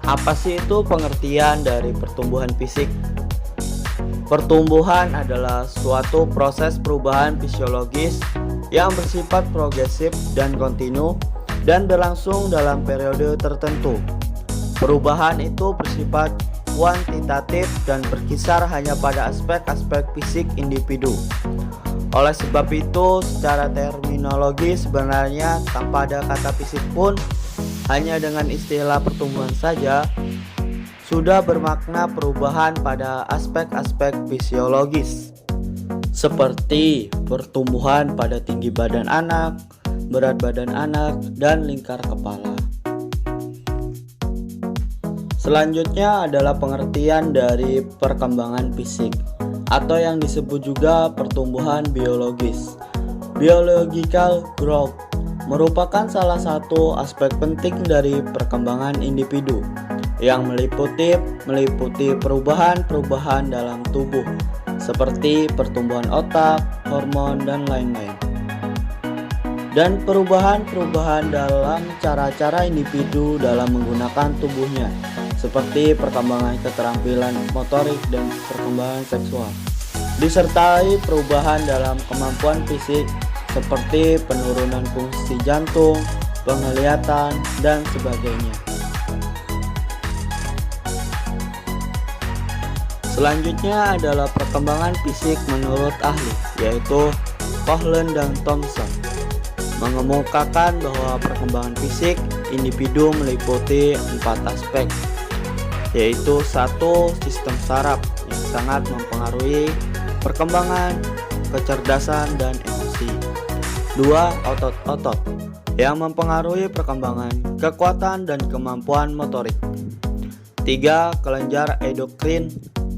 Apa sih itu pengertian dari pertumbuhan fisik? Pertumbuhan adalah suatu proses perubahan fisiologis yang bersifat progresif dan kontinu dan berlangsung dalam periode tertentu. Perubahan itu bersifat kuantitatif dan berkisar hanya pada aspek-aspek fisik individu. Oleh sebab itu, secara terminologi sebenarnya tanpa ada kata fisik pun, hanya dengan istilah pertumbuhan saja sudah bermakna perubahan pada aspek-aspek fisiologis seperti pertumbuhan pada tinggi badan anak, berat badan anak, dan lingkar kepala. Selanjutnya adalah pengertian dari perkembangan fisik atau yang disebut juga pertumbuhan biologis. Biological growth merupakan salah satu aspek penting dari perkembangan individu yang meliputi perubahan-perubahan dalam tubuh seperti pertumbuhan otak, hormon, dan lain-lain. Dan perubahan-perubahan dalam cara-cara individu dalam menggunakan tubuhnya seperti perkembangan keterampilan motorik dan perkembangan seksual. Disertai perubahan dalam kemampuan fisik seperti penurunan fungsi jantung, penglihatan, dan sebagainya. Selanjutnya adalah perkembangan fisik menurut ahli, yaitu Coghlan dan Thomson, mengemukakan bahwa perkembangan fisik individu meliputi 4 aspek, yaitu 1. Sistem saraf yang sangat mempengaruhi perkembangan, kecerdasan, dan emosi. 2. Otot-otot yang mempengaruhi perkembangan, kekuatan, dan kemampuan motorik. 3. Kelenjar endokrin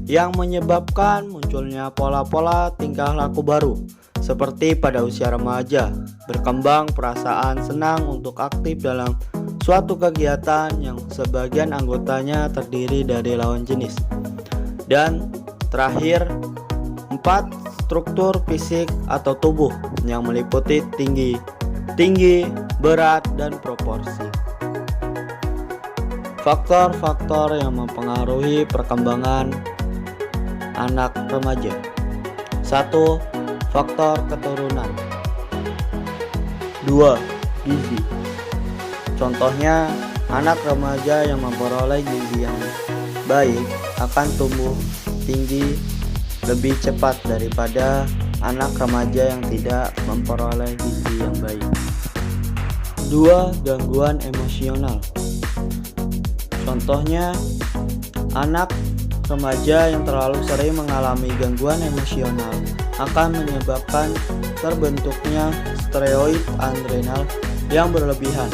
yang menyebabkan munculnya pola-pola tingkah laku baru seperti pada usia remaja, berkembang perasaan senang untuk aktif dalam suatu kegiatan yang sebagian anggotanya terdiri dari lawan jenis. Dan terakhir, 4. Struktur fisik atau tubuh yang meliputi tinggi, berat, dan proporsi. Faktor-faktor yang mempengaruhi perkembangan anak remaja. 1. Faktor keturunan. 2. Gizi. Contohnya, anak remaja yang memperoleh gizi yang baik akan tumbuh tinggi lebih cepat daripada anak remaja yang tidak memperoleh gizi yang baik. 2. Gangguan emosional. Contohnya, anak remaja yang terlalu sering mengalami gangguan emosional akan menyebabkan terbentuknya steroid adrenal yang berlebihan,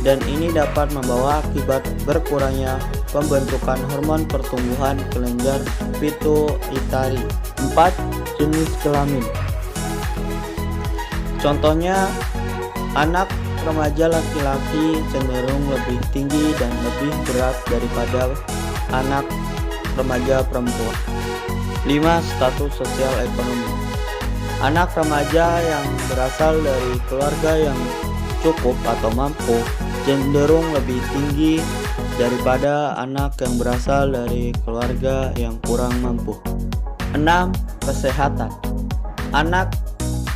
dan ini dapat membawa akibat berkurangnya pembentukan hormon pertumbuhan kelenjar pituitari. 4. Jenis kelamin. Contohnya, anak remaja laki-laki cenderung lebih tinggi dan lebih berat daripada anak remaja perempuan. 5. Status sosial ekonomi. Anak remaja yang berasal dari keluarga yang cukup atau mampu cenderung lebih tinggi daripada anak yang berasal dari keluarga yang kurang mampu. 6. Kesehatan. Anak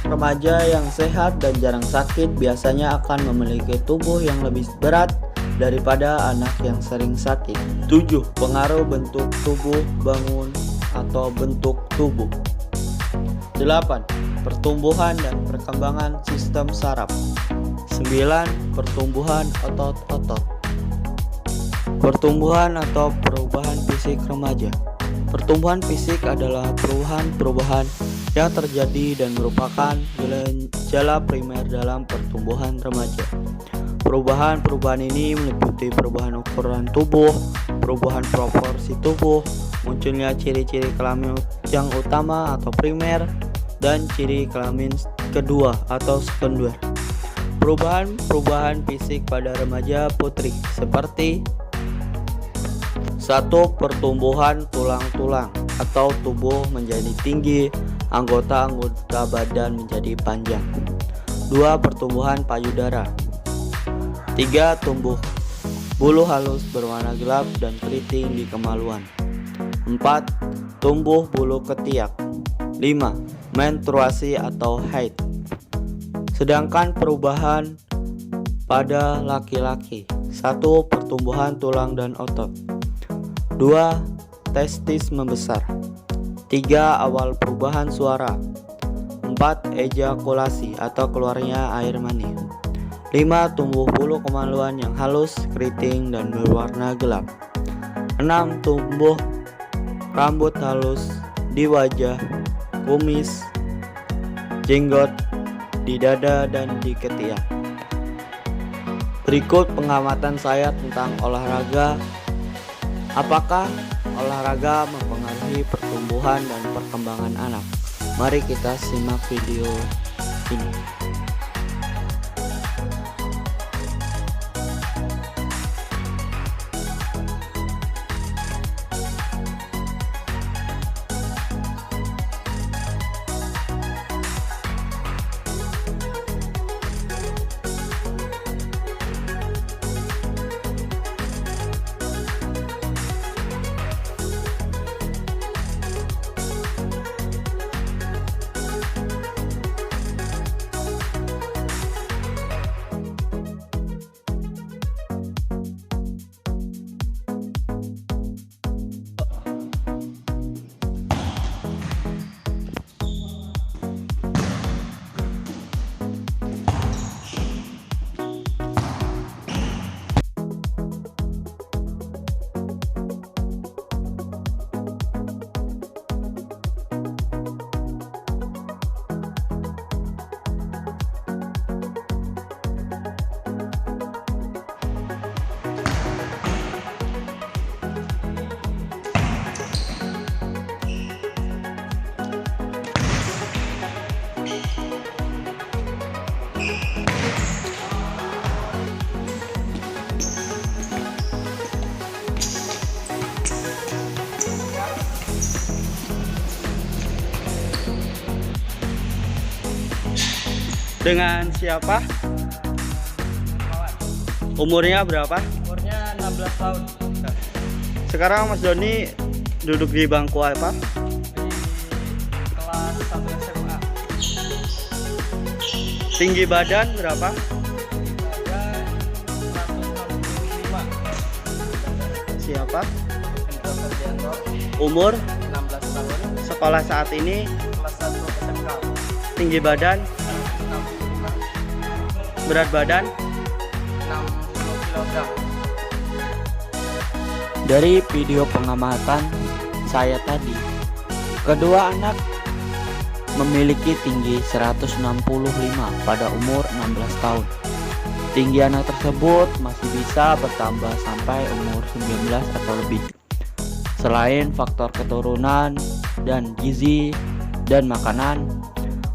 remaja yang sehat dan jarang sakit biasanya akan memiliki tubuh yang lebih berat daripada anak yang sering sakit. 7. Pengaruh bentuk tubuh, bangun atau bentuk tubuh. 8. Pertumbuhan dan perkembangan sistem saraf. 9. Pertumbuhan otot-otot. Pertumbuhan atau perubahan fisik remaja. Pertumbuhan fisik adalah perubahan-perubahan yang terjadi dan merupakan gejala primer dalam pertumbuhan remaja. Perubahan-perubahan ini meliputi perubahan ukuran tubuh, perubahan proporsi tubuh, munculnya ciri-ciri kelamin yang utama atau primer, dan ciri kelamin kedua atau sekunder. Perubahan-perubahan fisik pada remaja putri seperti 1. Pertumbuhan tulang-tulang atau tubuh menjadi tinggi, anggota-anggota badan menjadi panjang. 2. Pertumbuhan payudara. 3. Tumbuh bulu halus berwarna gelap dan keriting di kemaluan. 4. Tumbuh bulu ketiak. 5. Menstruasi atau haid. Sedangkan perubahan pada laki-laki: 1. Pertumbuhan tulang dan otot. 2. Testis membesar. 3. Awal perubahan suara. 4. Ejakulasi atau keluarnya air mani. 5. Tumbuh bulu kemaluan yang halus, keriting, dan berwarna gelap. 6. Tumbuh rambut halus di wajah, kumis, jenggot, di dada, dan di ketiak. Berikut pengamatan saya tentang olahraga. Apakah olahraga mempengaruhi pertumbuhan dan perkembangan anak? Mari kita simak video ini. Dengan siapa? Umurnya berapa? Umurnya 16 tahun. Sekarang Mas Doni duduk di bangku apa? Di kelas 1 SMA. Tinggi badan berapa? Dan 165. Siapa? Hendro Ferdianto, Umur? 16 tahun. Sekolah saat ini? Kelas 1 SMK. Tinggi badan? 65. Berat badan? 60 kg. Dari video pengamatan saya tadi, kedua anak memiliki tinggi 165 pada umur 16 tahun. Tinggi anak tersebut masih bisa bertambah sampai umur 19 atau lebih. Selain faktor keturunan dan gizi dan makanan,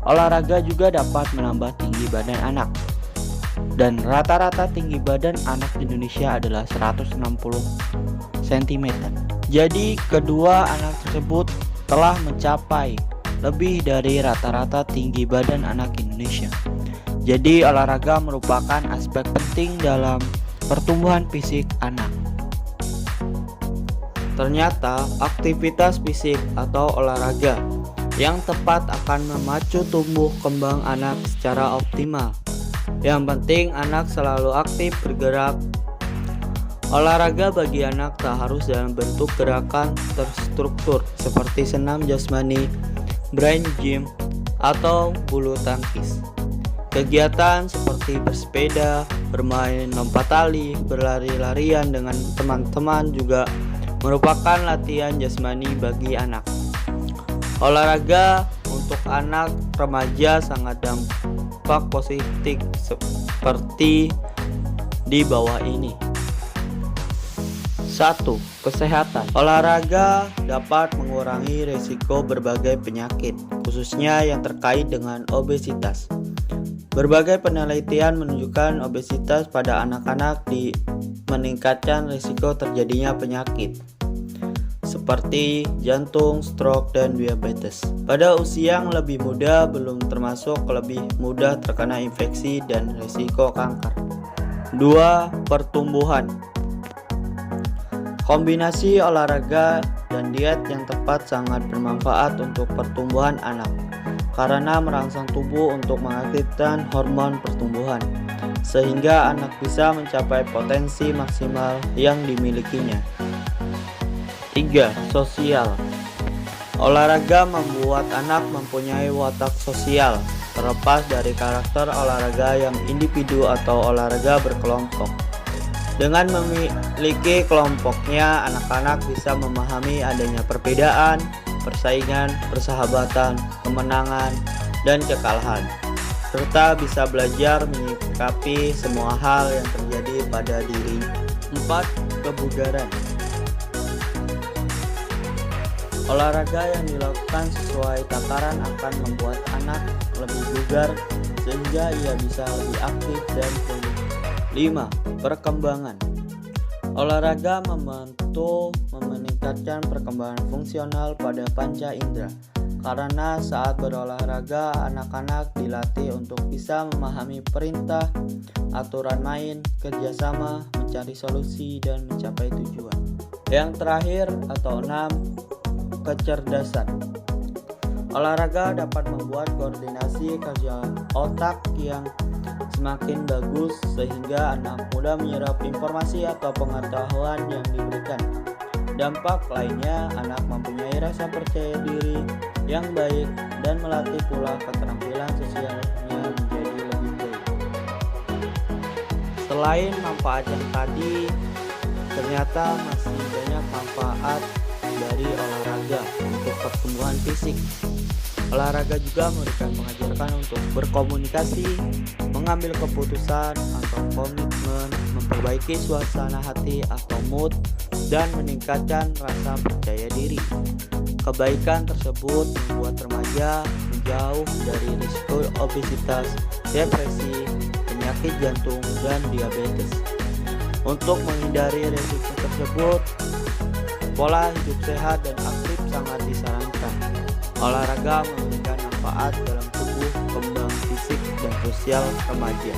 olahraga juga dapat menambah tinggi badan anak. Dan rata-rata tinggi badan anak di Indonesia adalah 160 cm. Jadi kedua anak tersebut telah mencapai lebih dari rata-rata tinggi badan anak Indonesia. Jadi olahraga merupakan aspek penting dalam pertumbuhan fisik anak. Ternyata aktivitas fisik atau olahraga yang tepat akan memacu tumbuh kembang anak secara optimal. Yang penting anak selalu aktif bergerak. Olahraga bagi anak tak harus dalam bentuk gerakan terstruktur seperti senam jasmani, brain gym, atau bulu tangkis. Kegiatan seperti bersepeda, bermain lompat tali, berlari-larian dengan teman-teman juga merupakan latihan jasmani bagi anak. Olahraga untuk anak remaja sangat dampak positif seperti di bawah ini. 1. Kesehatan. Olahraga dapat mengurangi risiko berbagai penyakit, khususnya yang terkait dengan obesitas. Berbagai penelitian menunjukkan obesitas pada anak-anak meningkatkan risiko terjadinya penyakit seperti jantung, stroke, dan diabetes. Pada usia yang lebih muda belum termasuk lebih mudah terkena infeksi dan risiko kanker. 2. Pertumbuhan. Kombinasi olahraga dan diet yang tepat sangat bermanfaat untuk pertumbuhan anak karena merangsang tubuh untuk mengaktifkan hormon pertumbuhan sehingga anak bisa mencapai potensi maksimal yang dimilikinya. 3. Sosial. Olahraga membuat anak mempunyai watak sosial terlepas dari karakter olahraga yang individu atau olahraga berkelompok. Dengan memiliki kelompoknya, anak-anak bisa memahami adanya perbedaan, persaingan, persahabatan, kemenangan, dan kekalahan, serta bisa belajar menyikapi semua hal yang terjadi pada diri. 4. Kebugaran. Olahraga yang dilakukan sesuai takaran akan membuat anak lebih bugar sehingga ia bisa lebih aktif dan produktif. 5. Perkembangan. Olahraga membantu meningkatkan perkembangan fungsional pada panca indera karena saat berolahraga anak-anak dilatih untuk bisa memahami perintah, aturan main, kerjasama, mencari solusi, dan mencapai tujuan. Yang terakhir atau 6. Kecerdasan. Olahraga dapat membuat koordinasi kerja otak yang semakin bagus sehingga anak mudah menyerap informasi atau pengetahuan yang diberikan. Dampak lainnya, anak mempunyai rasa percaya diri yang baik dan melatih pula keterampilan sosialnya menjadi lebih baik. Selain manfaat yang tadi, ternyata masih banyak manfaat dari olahraga untuk pertumbuhan fisik. Olahraga juga mengajarkan untuk berkomunikasi, mengambil keputusan atau komitmen, memperbaiki suasana hati atau mood, dan meningkatkan rasa percaya diri. Kebaikan tersebut membuat remaja menjauh dari risiko obesitas, depresi, penyakit jantung, dan diabetes. Untuk menghindari risiko tersebut, pola hidup sehat dan aktif sangat disarankan. Olahraga memberikan manfaat dalam tubuh, kembang fisik, dan sosial remaja.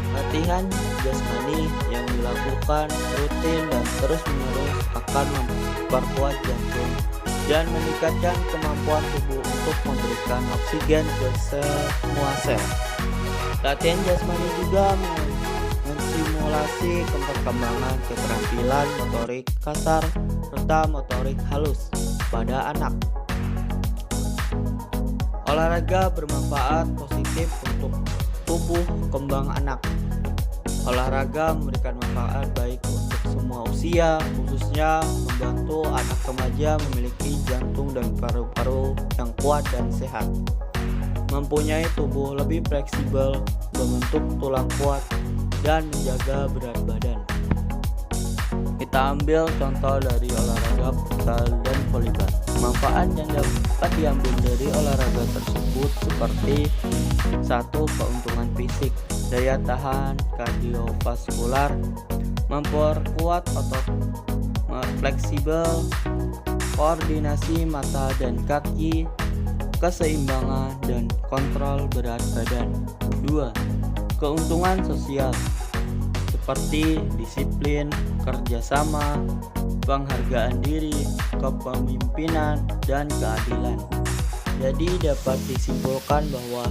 Latihan jasmani yang dilakukan rutin dan terus-menerus akan memperkuat jantung dan meningkatkan kemampuan tubuh untuk memberikan oksigen ke semua sel. Latihan jasmani juga mensimulasi perkembangan keterampilan motorik kasar serta motorik halus pada anak. Olahraga bermanfaat positif untuk tubuh kembang anak. Olahraga memberikan manfaat baik untuk semua usia, khususnya membantu anak remaja memiliki jantung dan paru-paru yang kuat dan sehat, mempunyai tubuh lebih fleksibel, membentuk tulang kuat, dan menjaga berat badan. Kita ambil contoh dari olahraga futsal dan volleyball. Manfaat yang dapat diambil dari olahraga tersebut seperti 1. Keuntungan fisik, daya tahan kardiovaskular, memperkuat otot, fleksibel, koordinasi mata dan kaki, keseimbangan, dan kontrol berat badan. 2. Keuntungan sosial seperti disiplin, kerjasama, penghargaan diri, kepemimpinan, dan keadilan. Jadi dapat disimpulkan bahwa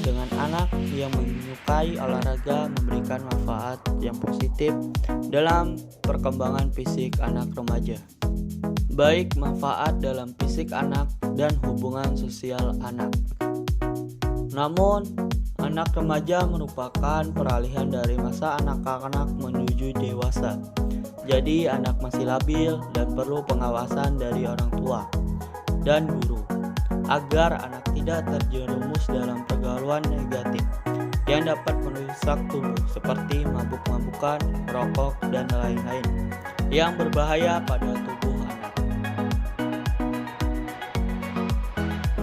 dengan anak yang menyukai olahraga memberikan manfaat yang positif dalam perkembangan fisik anak remaja, baik manfaat dalam fisik anak dan hubungan sosial anak. Namun, anak remaja merupakan peralihan dari masa anak-anak menuju dewasa. Jadi anak masih labil dan perlu pengawasan dari orang tua dan guru agar anak tidak terjerumus dalam pergaulan negatif yang dapat merusak tubuh seperti mabuk-mabukan, rokok, dan lain-lain yang berbahaya pada tubuh